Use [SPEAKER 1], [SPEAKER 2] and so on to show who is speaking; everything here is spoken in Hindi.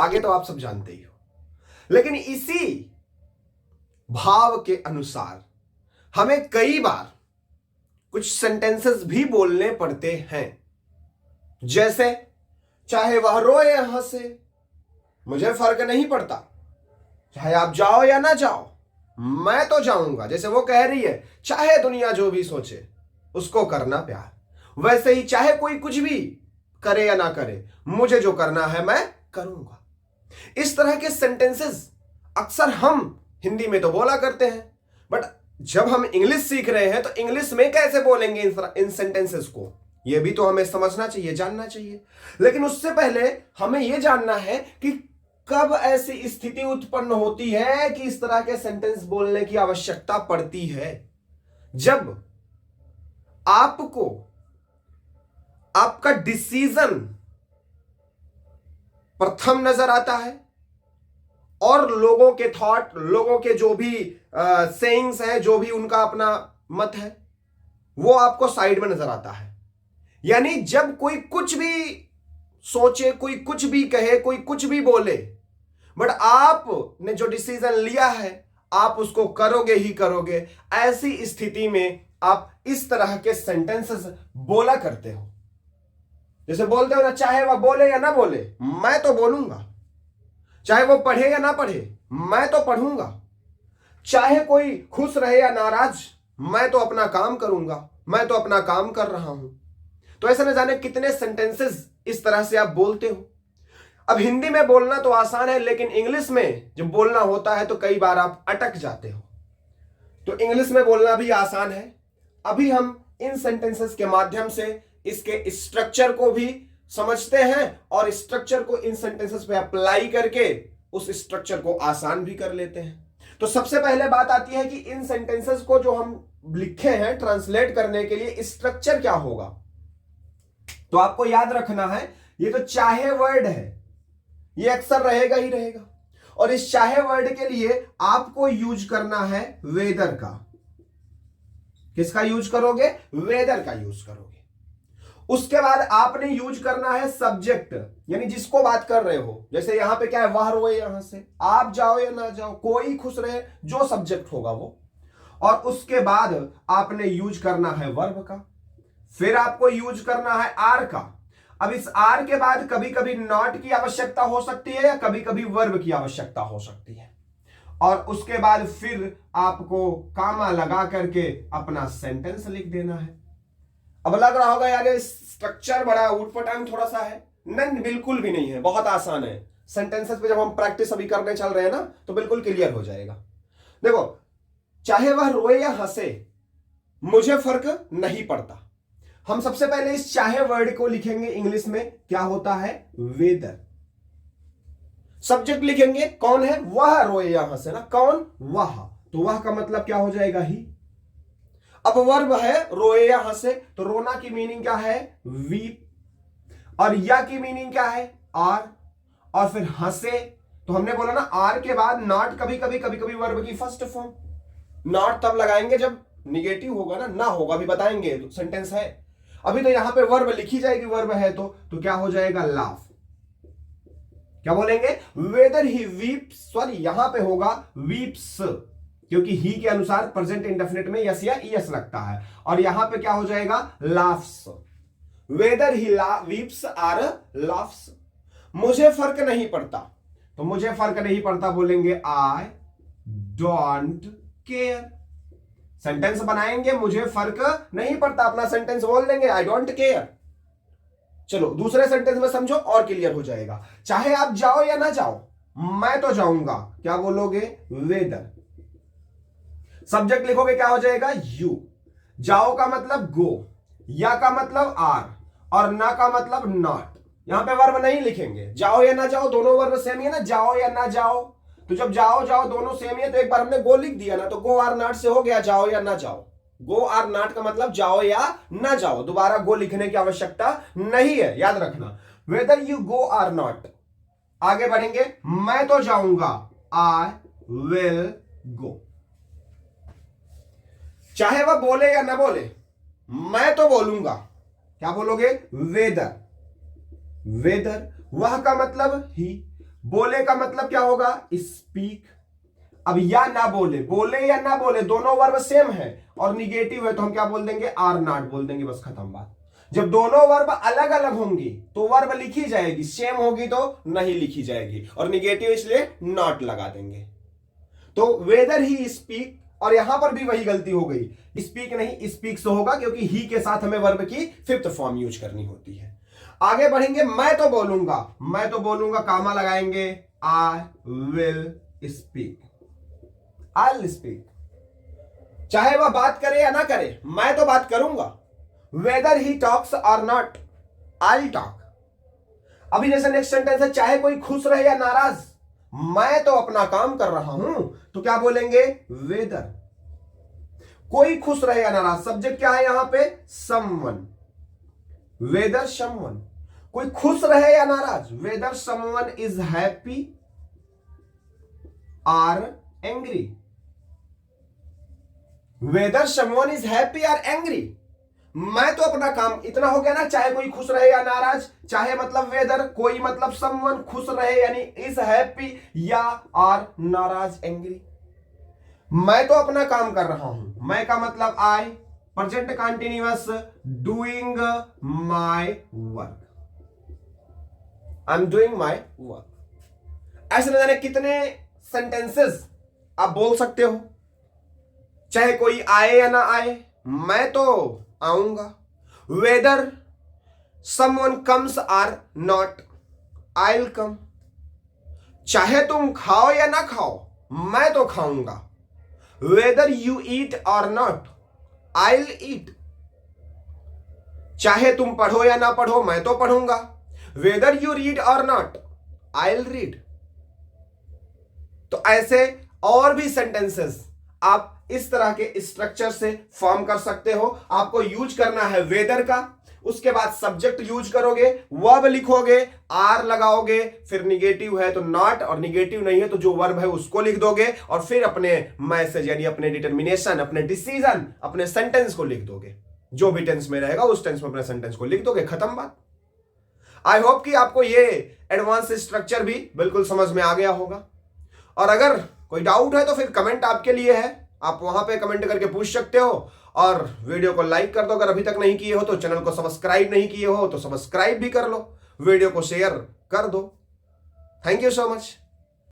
[SPEAKER 1] आगे तो आप सब जानते ही हो। लेकिन इसी भाव के अनुसार हमें कई बार कुछ सेंटेंसेस भी बोलने पड़ते हैं, जैसे चाहे वह रोए या हंसे मुझे फर्क नहीं पड़ता, चाहे आप जाओ या ना जाओ मैं तो जाऊंगा। जैसे वो कह रही है चाहे दुनिया जो भी सोचे उसको करना प्यार, वैसे ही चाहे कोई कुछ भी करे या ना करे मुझे जो करना है मैं करूंगा। इस तरह के सेंटेंसेस अक्सर हम हिंदी में तो बोला करते हैं, बट जब हम इंग्लिश सीख रहे हैं तो इंग्लिश में कैसे बोलेंगे इन सेंटेंसेस को, यह भी तो हमें समझना चाहिए, जानना चाहिए। लेकिन उससे पहले हमें यह जानना है कि कब ऐसी स्थिति उत्पन्न होती है कि इस तरह के सेंटेंस बोलने की आवश्यकता पड़ती है। जब आपको आपका डिसीजन प्रथम नजर आता है और लोगों के थॉट, लोगों के जो भी सेइंग्स हैं, जो भी उनका अपना मत है, वो आपको साइड में नजर आता है। यानी जब कोई कुछ भी सोचे, कोई कुछ भी कहे, कोई कुछ भी बोले, बट आपने जो डिसीजन लिया है आप उसको करोगे ही करोगे। ऐसी स्थिति में आप इस तरह के सेंटेंसेस बोला करते हो। जैसे बोलते हो ना, चाहे वह बोले या ना बोले मैं तो बोलूंगा, चाहे वो पढ़े या ना पढ़े मैं तो पढ़ूंगा, चाहे कोई खुश रहे या नाराज मैं तो अपना काम करूंगा, मैं तो अपना काम कर रहा हूं। तो ऐसा न जाने कितने सेंटेंसेस इस तरह से आप बोलते हो। अब हिंदी में बोलना तो आसान है, लेकिन इंग्लिश में जब बोलना होता है तो कई बार आप अटक जाते हो। तो इंग्लिश में बोलना भी आसान है। अभी हम इन सेंटेंसेस के माध्यम से इसके स्ट्रक्चर को भी समझते हैं और स्ट्रक्चर को इन सेंटेंसेस पे अप्लाई करके उस स्ट्रक्चर को आसान भी कर लेते हैं। तो सबसे पहले बात आती है कि इन सेंटेंसेस को जो हम लिखे हैं ट्रांसलेट करने के लिए स्ट्रक्चर क्या होगा। तो आपको याद रखना है, ये तो चाहे वर्ड है, ये अक्सर रहेगा ही रहेगा, और इस चाहे वर्ड के लिए आपको यूज करना है वेदर का। किसका यूज करोगे? वेदर का यूज करोगे। उसके बाद आपने यूज करना है सब्जेक्ट, यानी जिसको बात कर रहे हो। जैसे यहां पे क्या है, वह रोए यहां से, आप जाओ या ना जाओ, कोई खुश रहे, जो सब्जेक्ट होगा वो। और उसके बाद आपने यूज करना है वर्ब का, फिर आपको यूज करना है आर का। अब इस आर के बाद कभी कभी नॉट की आवश्यकता हो सकती है या कभी कभी वर्ब की आवश्यकता हो सकती है, और उसके बाद फिर आपको कामा लगा करके अपना सेंटेंस लिख देना है। अब लग रहा होगा यार ये स्ट्रक्चर बड़ा उटपटांग थोड़ा सा है। नहीं, बिल्कुल भी नहीं है, बहुत आसान है। सेंटेंसेस पे जब हम प्रैक्टिस अभी करने चल रहे हैं ना तो बिल्कुल क्लियर हो जाएगा। देखो, चाहे वह रोए या हंसे मुझे फर्क नहीं पड़ता। हम सबसे पहले इस चाहे वर्ड को लिखेंगे इंग्लिश में, क्या होता है? वेदर। सब्जेक्ट लिखेंगे, कौन है? वह रोए या हंसे ना, कौन? वह। तो वह का मतलब क्या हो जाएगा? ही। अब वर्ब है रोए या हंसे, तो रोना की मीनिंग क्या है? वीप। और या की मीनिंग क्या है? आर। और फिर हंसे, तो हमने बोला ना आर के बाद नॉट कभी कभी वर्ब की फर्स्ट फॉर्म। नॉट तब लगाएंगे जब निगेटिव होगा ना होगा अभी बताएंगे, तो सेंटेंस है। अभी तो यहां पे वर्ब लिखी जाएगी, वर्ब है तो क्या हो जाएगा? लाफ। क्या बोलेंगे? वेदर ही वीप्स, सॉरी यहां पे होगा वीप्स, क्योंकि ही के अनुसार प्रेजेंट इंडेफिनिट में यस या ईएस लगता है, और यहां पे क्या हो जाएगा? Laughs. Whether he weeps or laughs. मुझे फर्क नहीं पड़ता, तो मुझे फर्क नहीं पड़ता बोलेंगे आई डोंट केयर। सेंटेंस बनाएंगे, मुझे फर्क नहीं पड़ता, अपना सेंटेंस बोल देंगे आई डोंट केयर। चलो दूसरे सेंटेंस में समझो और क्लियर हो जाएगा। चाहे आप जाओ या ना जाओ मैं तो जाऊंगा, क्या बोलोगे? वेदर। सब्जेक्ट लिखोगे, क्या हो जाएगा? यू। जाओ का मतलब गो, या का मतलब आर, और ना का मतलब नॉट। यहां पे वर्ब नहीं लिखेंगे। जाओ या ना जाओ दोनों वर्ब सेम है ना, जाओ या ना जाओ। तो जब जाओ जाओ दोनों सेम है, तो एक बार हमने गो लिख दिया ना, तो गो आर नॉट से हो गया जाओ या ना जाओ। गो आर नॉट का मतलब जाओ या ना जाओ, दोबारा गो लिखने की आवश्यकता नहीं है, याद रखना। Whether you go or not. आगे बढ़ेंगे, मैं तो जाऊंगा, आई विल गो। चाहे वह बोले या ना बोले मैं तो बोलूंगा, क्या बोलोगे? वेदर। वेदर। वह का मतलब ही, बोले का मतलब क्या होगा? स्पीक। अब या ना बोले, बोले या ना बोले दोनों वर्ब सेम है और निगेटिव है तो हम क्या बोल देंगे? आर नॉट बोल देंगे, बस खत्म बात। जब दोनों वर्ब अलग अलग होंगी तो वर्ब लिखी जाएगी, सेम होगी तो नहीं लिखी जाएगी, और निगेटिव इसलिए नॉट लगा देंगे। तो वेदर ही स्पीक, और यहां पर भी वही गलती हो गई, स्पीक नहीं स्पीक्स होगा, क्योंकि ही के साथ हमें वर्ब की फिफ्थ फॉर्म यूज करनी होती है। आगे बढ़ेंगे, मैं तो बोलूंगा, मैं तो बोलूंगा कामा लगाएंगे, I will speak, I will speak. चाहे वह बात करे या ना करे, मैं तो बात करूंगा। वेदर ही टॉक्स और नॉट, आई टॉक। अभी जैसे नेक्स्ट सेंटेंस है, चाहे कोई खुश रहे या नाराज, मैं तो अपना काम कर रहा हूं, तो क्या बोलेंगे? वेदर। कोई खुश रहे या नाराज, सब्जेक्ट क्या है यहां पे? Someone, whether someone. कोई खुश रहे या नाराज, whether someone is happy or angry, whether someone is happy or angry. मैं तो अपना काम, इतना हो गया ना, चाहे कोई खुश रहे या नाराज, चाहे मतलब वेदर, कोई मतलब समवन, खुश रहे यानी इज हैप्पी, या आर नाराज एंग्री। मैं तो अपना काम कर रहा हूं, मैं का मतलब I, present continuous, doing my work, I am doing my work. ऐसे न जाने कितने सेंटेंसेस आप बोल सकते हो, चाहे कोई आए या ना आए, मैं तो आऊंगा। Whether someone comes or not, I will come. चाहे तुम खाओ या ना खाओ, मैं तो खाऊंगा। वेदर यू ईट और नॉट, आई विल ईट। चाहे तुम पढ़ो या ना पढ़ो, मैं तो पढ़ूंगा। वेदर यू रीड और नॉट, आई विल रीड। तो ऐसे और भी सेंटेंसेस आप इस तरह के स्ट्रक्चर से फॉर्म कर सकते हो। आपको यूज करना है वेदर का, उसके बाद सब्जेक्ट यूज करोगे, वर्ब लिखोगे, आर लगाओगे, फिर निगेटिव है तो नॉट, और निगेटिव नहीं है तो जो वर्ब है उसको लिख दोगे, और फिर अपने मैसेज यानी अपने डिटर्मिनेशन, अपने डिसीजन, अपने सेंटेंस को लिख दोगे। जो भी टेंस में रहेगा उस टेंस में अपने सेंटेंस को लिख दोगे, खत्म बात। आई होप कि आपको ये एडवांस स्ट्रक्चर भी बिल्कुल समझ में आ गया होगा। और अगर कोई डाउट है तो फिर कमेंट आपके लिए है, आप वहां पे कमेंट करके पूछ सकते हो। और वीडियो को लाइक कर दो अगर अभी तक नहीं किए हो, तो चैनल को सब्सक्राइब नहीं किए हो तो सब्सक्राइब भी कर लो, वीडियो को शेयर कर दो। Thank you so much.